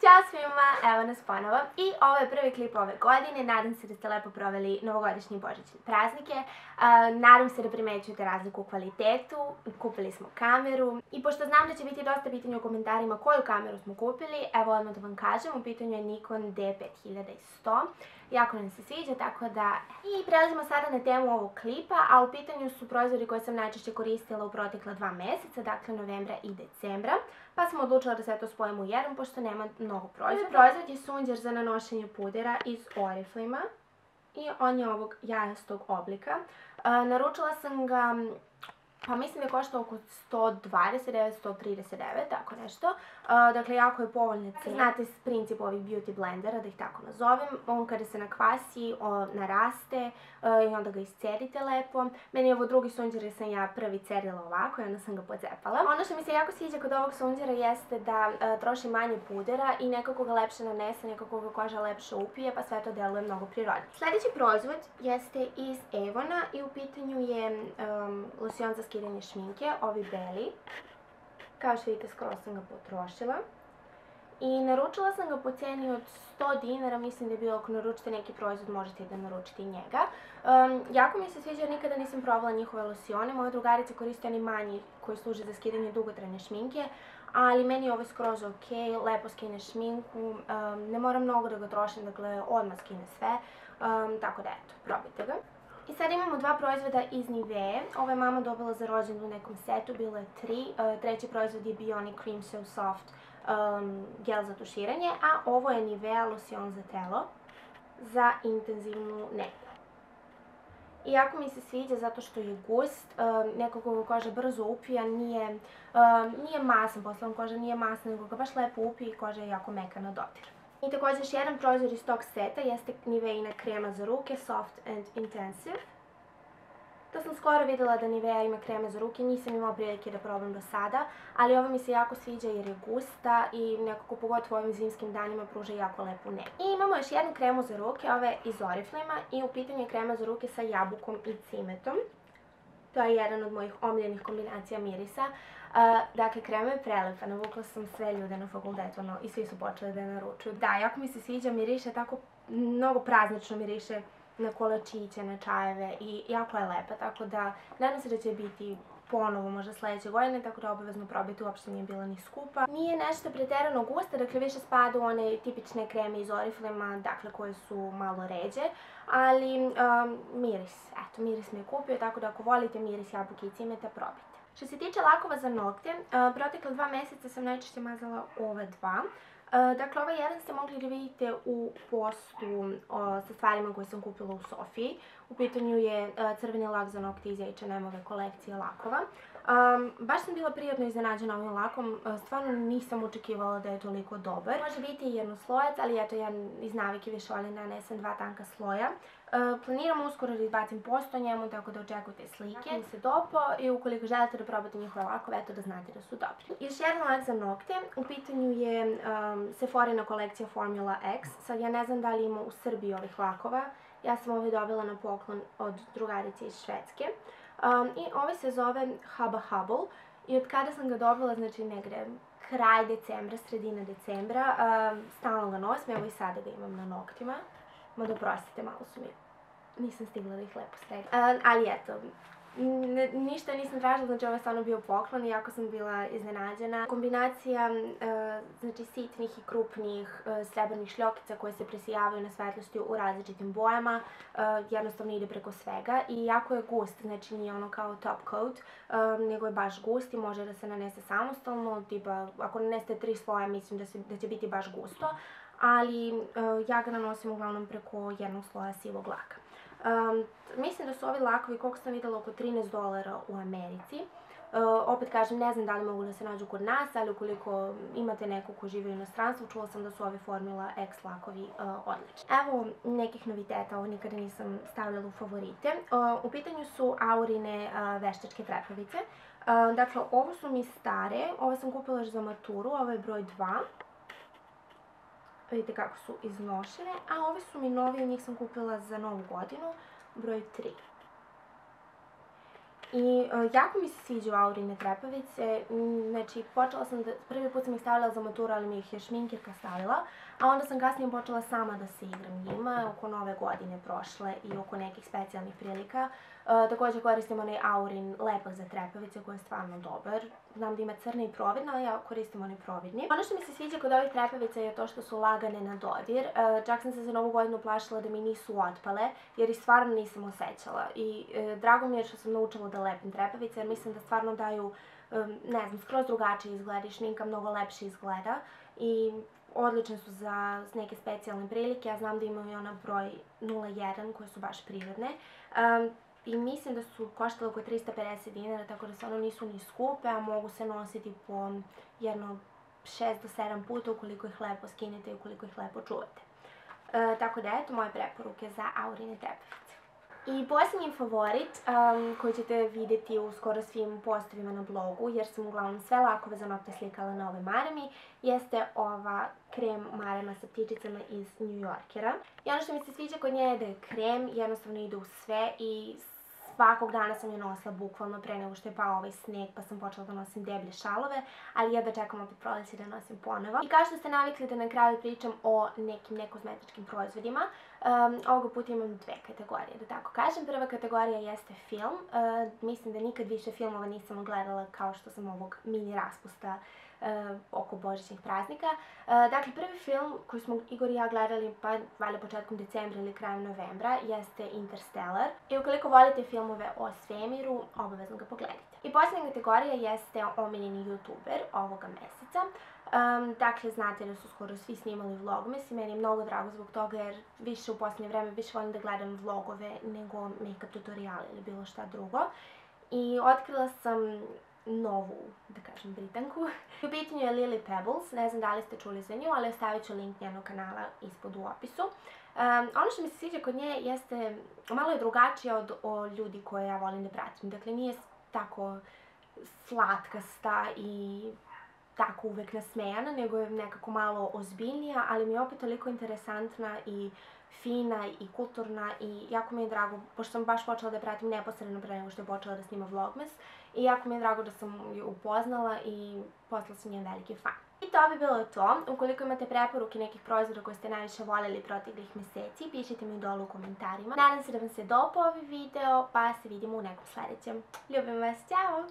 Ćao svima, evo nas ponovo i ovo je prvi klip ove godine. Nadam se da ste lepo proveli novogodišnje i božićne praznike. Nadam se da primećujete razliku u kvalitetu. Kupili smo kameru i pošto znam da će biti dosta pitanja u komentarima koju kameru smo kupili, evo odmah da vam kažem, u pitanju je Nikon D5100. Jako nam se sviđa, tako da... I prelazimo sada na temu ovog klipa, a u pitanju su proizvodi koje sam najčešće koristila u protekla 2 meseca, dakle novembra i decembra, pa sam odlučila da sve to spojim u jedan, pošto nema mnogo proizvoda. Proizvod je sunđer za nanošenje pudera iz Oriflame-a i on je ovog jajastog oblika. Naručila sam ga, pa mislim da je koštao oko 129, 139, tako nešto. Dakle, jako je povoljna cena. Znate princip ovih beauty blendera, da ih tako nazovem. On kada se nakvasi, naraste i onda ga iscedite lepo. Meni je ovo drugi sunđer jer sam ja prvi cedila ovako i onda sam ga pocepala. Ono što mi se jako sviđa kod ovog sunđera jeste da troši manje pudera i nekako ga lepše nanese, nekako ga koža lepše upije, pa sve to deluje mnogo prirodno. Sljedeći proizvod jeste iz Avona i u pitanju je losion za skidanje šminke, ovi beli. Kao što vidite, skoro sam ga potrošila. I naručila sam ga po ceni od 100 dinara, mislim da je bilo ako naručite neki proizvod možete da naručite i njega. Jako mi se sviđa jer nikada nisam probala njihove losione, moje drugarice koriste oni manji koji služe za skidanje dugotrajne šminke, ali meni je ovo skroz ok, lepo skine šminku, ne moram mnogo da ga trošim, dakle odmah skine sve, tako da eto, probajte ga. I sad imamo dva proizvoda iz Nivea. Ovo je mama dobila za rođendan u nekom setu, bilo je 3. Treći proizvod je Bionic Cream So Soft gel za tuširanje, a ovo je Nivea losion za telo za intenzivnu negu. I jako mi se sviđa zato što je gust, nekako ga koža brzo upija, nije masan, posle koža nije masna, nego ga baš lepo upije i koža je jako meka na dodir. I također još jedan proizvod iz tog seta jeste Niveina krema za ruke Soft and Intensive. To sam skoro videla da Nivea ima kreme za ruke, nisam imala prilike da probam do sada, ali ova mi se jako sviđa jer je gusta i nekako pogotovo u ovim zimskim danima pruža jako lepu negu. I imamo još jednu kremu za ruke, ova je iz Oriflame-a i u pitanju je krema za ruke sa jabukom i cimetom. To je jedan od mojih omiljenih kombinacija mirisa. Dakle, krema je prelepa, navukla sam sve ljude na fakultetu i svi su počeli da je naručuju. Da, jako mi se sviđa, miriše tako mnogo praznično, miriše na kolačiće, na čajeve i jako je lepa, tako da nadam se da će biti ponovo možda sledeće godine, tako da obavezno probajte, uopšte nije bila ni skupa. Nije nešto preterano gusta, dakle više spada u one tipične kreme iz Oriflame-a, dakle koje su malo ređe, ali miris, eto, miris mi je kupio, tako da ako volite miris jabuke i cimeta, probajte. Što se tiče lakova za nokte, protekle 2 meseca sam najčešće mazala ova dva. Dakle, ovaj jedan ste mogli da vidite u postu sa stvarima koje sam kupila u Sofiji. U pitanju je crveni lak za nokte iz H&M-ove kolekcije lakova. Baš sam bila prijatno iznenađena ovim lakom, stvarno nisam očekivala da je toliko dobar. Može biti i jednoslojac, ali eto, ja iz navike više volim da nanesem 2 tanka sloja. Planiram uskoro da izbacim post o njemu, tako da očekujte slike. Mi se dopao i ukoliko želite da probate njihove lakove, eto da znate da su dobri. Još jedan lak za nokte, u pitanju je Sephorina kolekcija Formula X. Sad ja ne znam da li ima u Srbiji ovih lakova, ja sam ovaj dobila na poklon od drugarice iz Švedske. I ovaj se zove Hubba Hubble i od kada sam ga dobila, znači negde kraj decembra, sredina decembra, stalno ga nosim, evo i sada ga imam na noktima. Mada oprostite, malo su mi, nisam stigla da ih lepo sredim. Ali eto, ništa nisam tražila, znači ovo je stvarno bio poklon i jako sam bila iznenađena. Kombinacija znači sitnih i krupnih srebrnih šljokica koje se presijavaju na svetlosti u različitim bojama, jednostavno ide preko svega i jako je gust, znači nije ono kao top coat, nego je baš gust i može da se nanese samostalno, tipa ako nanesete 3 sloja mislim da će biti baš gusto, ali ja ga nanosim uglavnom preko jednog sloja sivog laka. Mislim da su ovi lakovi, koliko sam videla, oko $13 u Americi. Opet kažem, ne znam da li mogu da se nađu kod nas, ali ukoliko imate neko ko živi u inostranstvu, čula sam da su ovi Formula X lakovi odlični. Evo nekih noviteta, ovo nikada nisam stavljala u favorite. U pitanju su Aurine veštačke trepavice. Dakle, ovo su mi stare, ove sam kupila još za maturu, ovo je broj 2. Vidite kako su iznošene, a ove su mi novije, njih sam kupila za novu godinu, broj 3. I jako mi se sviđaju Aurine trepavice. Znači, počela sam prvi put sam ih stavila za maturu, ali mi ih je šminkirka stavila, a onda sam kasnije počela sama da se igram njima, oko Nove godine prošle i oko nekih specijalnih prilika. Također koristim onaj Aurin lepak za trepavice koji je stvarno dobar. Znam da ima crni i providno, ali ja koristim onaj providni. Ono što mi se sviđa kod ovih trepavica je to što su lagane na dodir. Čak sam se za Novu godinu plašila da mi nisu otpale, jer ih stvarno nisam osjećala. I drago mi je što sam naučila da lepim trepavice, jer mislim da stvarno daju, ne znam, skroz drugačiji izgled i šminka mnogo lepše izgleda. I odlične su za neke specijalne prilike. Ja znam da imaju i ona broj 01 koje su baš prirodne. I mislim da su koštale oko 350 dinara, tako da stvarno nisu ni skupe, a mogu se nositi po jedno 6 do 7 puta ukoliko ih lepo skinete i ukoliko ih lepo čuvate. Tako da eto moje preporuke za Aurine trepavice. I posljednji favorit koji ćete vidjeti u skoro svim postovima na blogu, jer sam uglavnom sve lakove za nokte slikala na ovoj marami, jeste ova krem marama sa ptičicama iz New Yorkera. I ono što mi se sviđa kod nje je da je krem, jednostavno ide u sve i svakog dana sam je nosila bukvalno pre nego što je pao ovaj sneg, pa sam počela da nosim deblje šalove, ali jedva čekam opet proleće da nosim ponovo. I kao što ste navikli da na kraju pričam o nekim nekozmetičkim proizvodima, ovoga puta imam dve kategorije, da tako kažem. Prva kategorija jeste film. Mislim da nikad više filmova nisam gledala kao što sam ovog mini raspusta oko božićnih praznika. Dakle, prvi film koji smo Igor i ja gledali pa valjda početkom decembra ili krajem novembra jeste Interstellar. I ukoliko volite filmove o svemiru, obavezno ga pogledajte. I posljednja kategorija jeste omiljeni youtuber ovoga meseca. Dakle, znate da su skoro svi snimali vlogmas i meni je mnogo drago zbog toga jer više u posljednje vreme više volim da gledam vlogove nego make-up tutoriale ili bilo šta drugo. I otkrila sam novu, da kažem, Britanku. U pitanju je Lily Pebbles, ne znam da li ste čuli za nju, ali ostavit ću link njenog kanala ispod u opisu. Ono što mi se sviđa kod nje jeste, malo je drugačija od ljudi koje ja volim da pratim. Dakle, nije tako slatkasta i tako uvek nasmejana, nego je nekako malo ozbiljnija, ali mi je opet toliko interesantna i fina i kulturna i jako mi je drago, pošto sam baš počela da je pratim neposredno pre nego što je počela da snima vlogmas, i jako mi je drago da sam ju upoznala i postala sam njen veliki fan. I to bi bilo to. Ukoliko imate preporuke nekih proizvoda koje ste najviše voljeli proteklih meseci, pišite mi dole u komentarima. Nadam se da vam se dopao ovaj video, pa se vidimo u nekom sledećem. Ljubim vas, ćao!